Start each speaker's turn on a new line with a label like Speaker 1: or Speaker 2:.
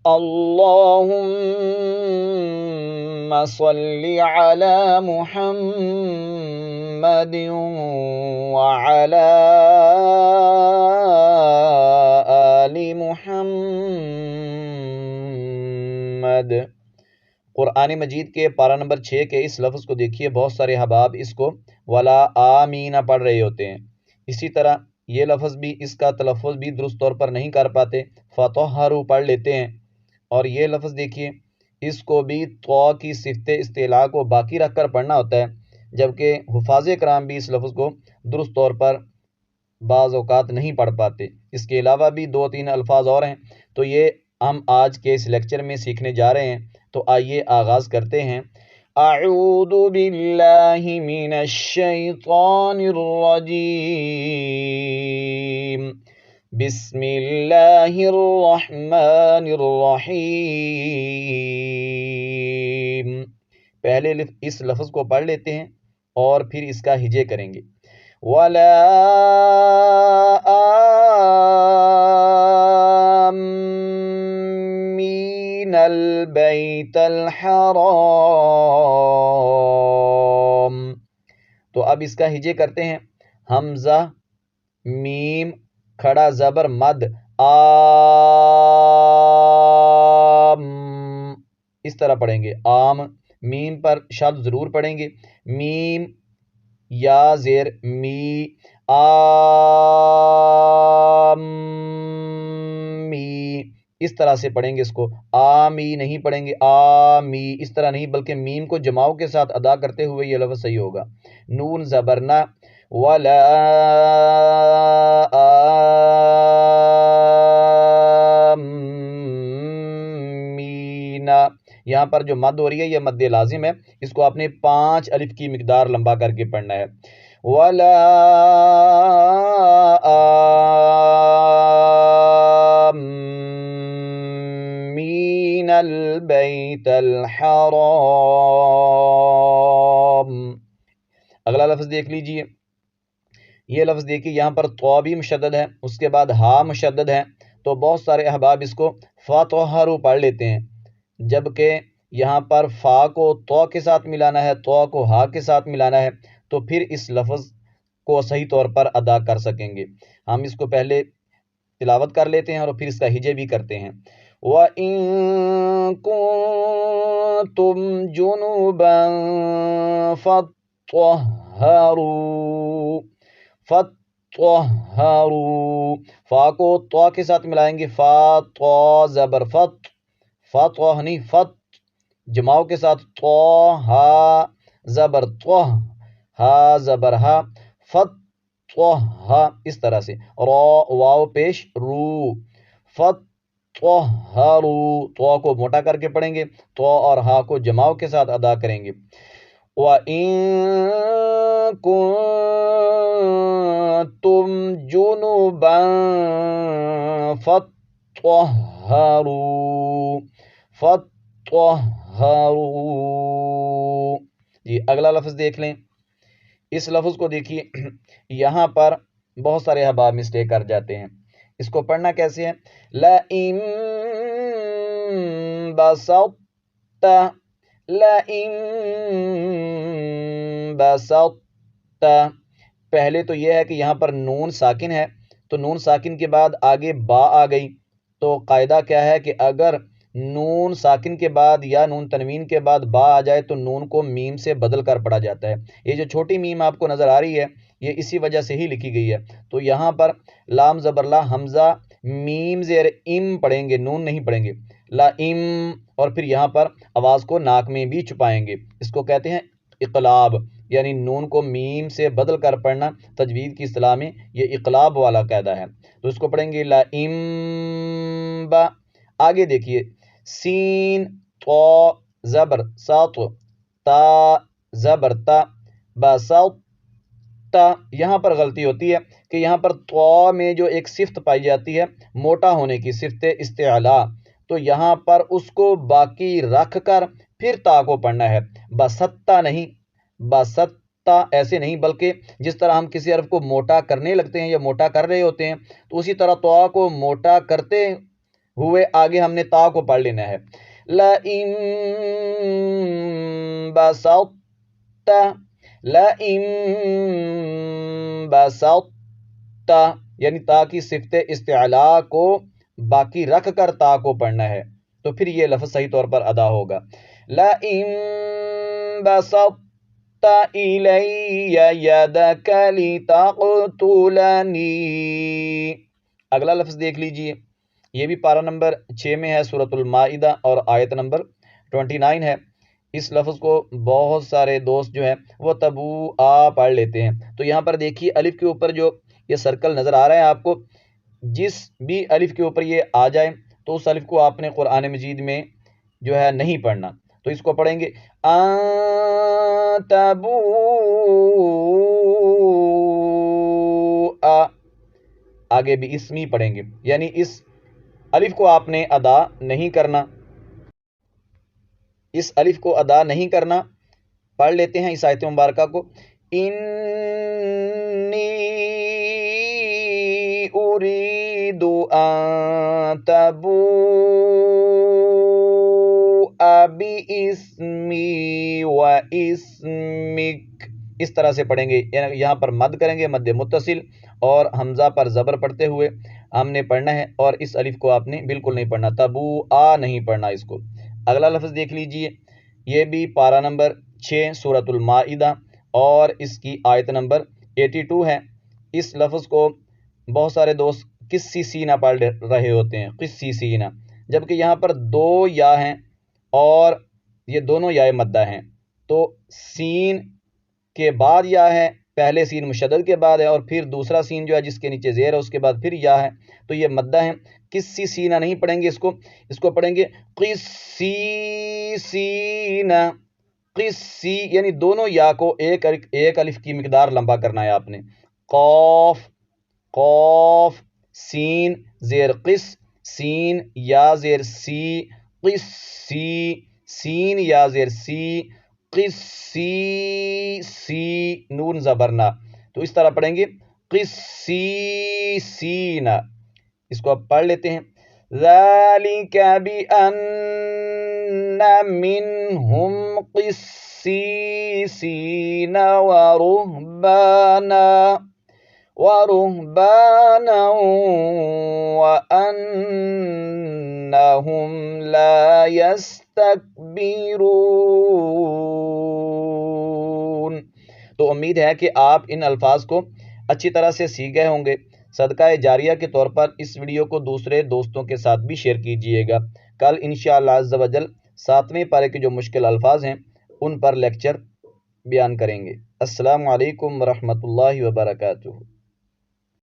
Speaker 1: اللهم صل على محمد وعلى آل محمد۔ قرآن مجید کے پارہ نمبر 6 کے اس لفظ کو دیکھیے، بہت سارے احباب اس کو ولا آمین پڑھ رہے ہوتے ہیں۔ اسی طرح یہ لفظ بھی، اس کا تلفظ بھی درست طور پر نہیں کر پاتے، فطہروا پڑھ لیتے ہیں۔ اور یہ لفظ دیکھیے، اس کو بھی تو کی صفت استعلاء کو باقی رکھ کر پڑھنا ہوتا ہے، جبکہ حفاظ کرام بھی اس لفظ کو درست طور پر بعض اوقات نہیں پڑھ پاتے۔ اس کے علاوہ بھی 2-3 الفاظ اور ہیں، تو یہ ہم آج کے اس لیکچر میں سیکھنے جا رہے ہیں۔ تو آئیے آغاز کرتے ہیں۔ اعوذ باللہ من الشیطان الرجیم، بسم اللہ الرحمن الرحیم۔ پہلے اس لفظ کو پڑھ لیتے ہیں اور پھر اس کا ہجے کریں گے۔ وَلَا آمین البیت الحرام۔ تو اب اس کا ہجے کرتے ہیں۔ حمزہ، میم، کھڑا زبر مد، آم، اس طرح پڑھیں گے۔ آم، میم پر شد ضرور پڑھیں گے۔ میم یا زیر می، آمی، اس طرح سے پڑھیں گے اس کو۔ آمی نہیں پڑھیں گے، آمی اس طرح نہیں، بلکہ میم کو جماؤ کے ساتھ ادا کرتے ہوئے یہ لفظ صحیح ہوگا۔ نون زبرنا، ولا آمین، یہاں پر جو مد ہو رہی ہے یہ مد لازم ہے، اس کو آپ نے 5 الف کی مقدار لمبا کر کے پڑھنا ہے۔ وَلَا آمین البیت الحرام۔ اگلا لفظ دیکھ لیجئے، یہ لفظ دیکھیے، یہاں پر تو بھی مشدد ہے، اس کے بعد ہا مشدد ہے، تو بہت سارے احباب اس کو فطہروا پڑھ لیتے ہیں، جبکہ یہاں پر فا کو تو کے ساتھ ملانا ہے، تو کو ہا کے ساتھ ملانا ہے، تو پھر اس لفظ کو صحیح طور پر ادا کر سکیں گے۔ ہم اس کو پہلے تلاوت کر لیتے ہیں اور پھر اس کا ہجے بھی کرتے ہیں۔ وَإِن كُنتُمْ جُنُبًا فَاطَّهَّرُوا، فَاطَّهَّرُوا، فا کو تو کے ساتھ ملائیں گے، فا تو زبر فت، فا نہیں فت، جماؤ کے ساتھ تو ہا زبر تو، ہا زبر ہا، فت تو ہا، اس طرح سے۔ رو واو پیش رو، فت تو ہارو، تو کو موٹا کر کے پڑھیں گے، تو اور ہا کو جماؤ کے ساتھ ادا کریں گے۔ وَإِن كُنتُمْ جُنُبًا فَاطَّهَّرُوا، فَاطَّهَّرُوا۔ جی اگلا لفظ دیکھ لیں، اس لفظ کو دیکھیے، یہاں پر بہت سارے احباب مسٹیک کر جاتے ہیں۔ اس کو پڑھنا کیسے ہے؟ لَئِن بَسَطْتَ، لَئِن بَسَطْتَ، پہلے تو یہ ہے کہ یہاں پر نون ساکن ہے، تو نون ساکن کے بعد آگے با آ گئی، تو قاعدہ کیا ہے کہ اگر نون ساکن کے بعد یا نون تنوین کے بعد با آ جائے تو نون کو میم سے بدل کر پڑھا جاتا ہے۔ یہ جو چھوٹی میم آپ کو نظر آ رہی ہے یہ اسی وجہ سے ہی لکھی گئی ہے۔ تو یہاں پر لام زبر لا، حمزہ میم زیر ام پڑھیں گے، نون نہیں پڑھیں گے، لا ام، اور پھر یہاں پر آواز کو ناک میں بھی چھپائیں گے، اس کو کہتے ہیں اقلاب، یعنی نون کو میم سے بدل کر پڑھنا تجوید کی اصطلاح میں یہ اقلاب والا قاعدہ ہے۔ تو اس کو پڑھیں گے لا ام با۔ آگے دیکھیے، سین تو زبر سات، تا زبر تا، بسط تا، یہاں پر غلطی ہوتی ہے کہ یہاں پر تو میں جو ایک صفت پائی جاتی ہے موٹا ہونے کی، صفت استعلاء، تو یہاں پر اس کو باقی رکھ کر پھر تا کو پڑھنا ہے، بسطتا نہیں، بسطتا ایسے نہیں، بلکہ جس طرح ہم کسی حرف کو موٹا کرنے لگتے ہیں یا موٹا کر رہے ہوتے ہیں تو اسی طرح تو کو موٹا کرتے ہوئے آگے ہم نے تا کو پڑھ لینا ہے. لَئِن بَسَطْتَ لَئِن بَسَطْتَ یعنی تا کی صفت استعلاء کو باقی رکھ کر تا کو پڑھنا ہے تو پھر یہ لفظ صحیح طور پر ادا ہوگا. لَئِن بَسَطْتَ إِلَيَّ يَدَكَ لِتَقْتُلَنِي. اگلا لفظ دیکھ لیجئے، یہ بھی پارہ نمبر 6 میں ہے، سورۃ المائدہ اور آیت نمبر 29 ہے. اس لفظ کو بہت سارے دوست جو ہے وہ تبو آ پڑھ لیتے ہیں. تو یہاں پر دیکھیے الف کے اوپر جو یہ سرکل نظر آ رہا ہے آپ کو، جس بھی الف کے اوپر یہ آ جائے تو اس الف کو آپ نے قرآن مجید میں جو ہے نہیں پڑھنا. تو اس کو پڑھیں گے تبو آگے بھی اسمی پڑھیں گے، یعنی اس الف کو آپ نے ادا نہیں کرنا، اس الف کو ادا نہیں کرنا. پڑھ لیتے ہیں اس آیت مبارکہ کو. انی اريد ان تبوء باسمی واسمک. اس طرح سے پڑھیں گے، یہاں پر مد کریں گے، مد متصل، اور حمزہ پر زبر پڑھتے ہوئے ہم نے پڑھنا ہے، اور اس الف کو آپ نے بالکل نہیں پڑھنا، تبوء نہیں پڑھنا اس کو. اگلا لفظ دیکھ لیجئے، یہ بھی پارہ نمبر 6 سورۃ المائدہ اور اس کی آیت نمبر 82 ہے. اس لفظ کو بہت سارے دوست قصی سینہ پڑھ رہے ہوتے ہیں، قصی سینہ، جبکہ یہاں پر 2 یا ہیں اور یہ دونوں یا مدہ ہیں. تو سین کے بعد یا ہے، پہلے سین مشدد کے بعد ہے، اور پھر دوسرا سین جو ہے جس کے نیچے زیر ہے اس کے بعد پھر یا ہے، تو یہ مدہ ہے. قصی سینہ نہیں پڑھیں گے اس کو پڑھیں گے قصی سینہ. قصی یعنی دونوں یا کو ایک الف کی مقدار لمبا کرنا ہے آپ نے. قاف قاف سین زیر قص، سین یا زیر سی، قصی، سین یا زیر سی، قصی سی، نون زبرنا. تو اس طرح پڑھیں گے قصی سینہ. اس کو اب پڑھ لیتے ہیں. ذَلِكَ بِأَنَّ مِنْهُمْ قِسِّيسِينَ وَرُهْبَانًا وَأَنَّهُمْ لَا يَسْتَكْبِرُونَ. تو امید ہے کہ آپ ان الفاظ کو اچھی طرح سے سیکھ گئے ہوں گے. صدقہ جاریہ کے طور پر اس ویڈیو کو دوسرے دوستوں کے ساتھ بھی شیئر کیجئے گا. کل انشاءاللہ عز و جل 7ویں پارے کے جو مشکل الفاظ ہیں ان پر لیکچر بیان کریں گے. السلام علیکم ورحمۃ اللہ وبرکاتہ.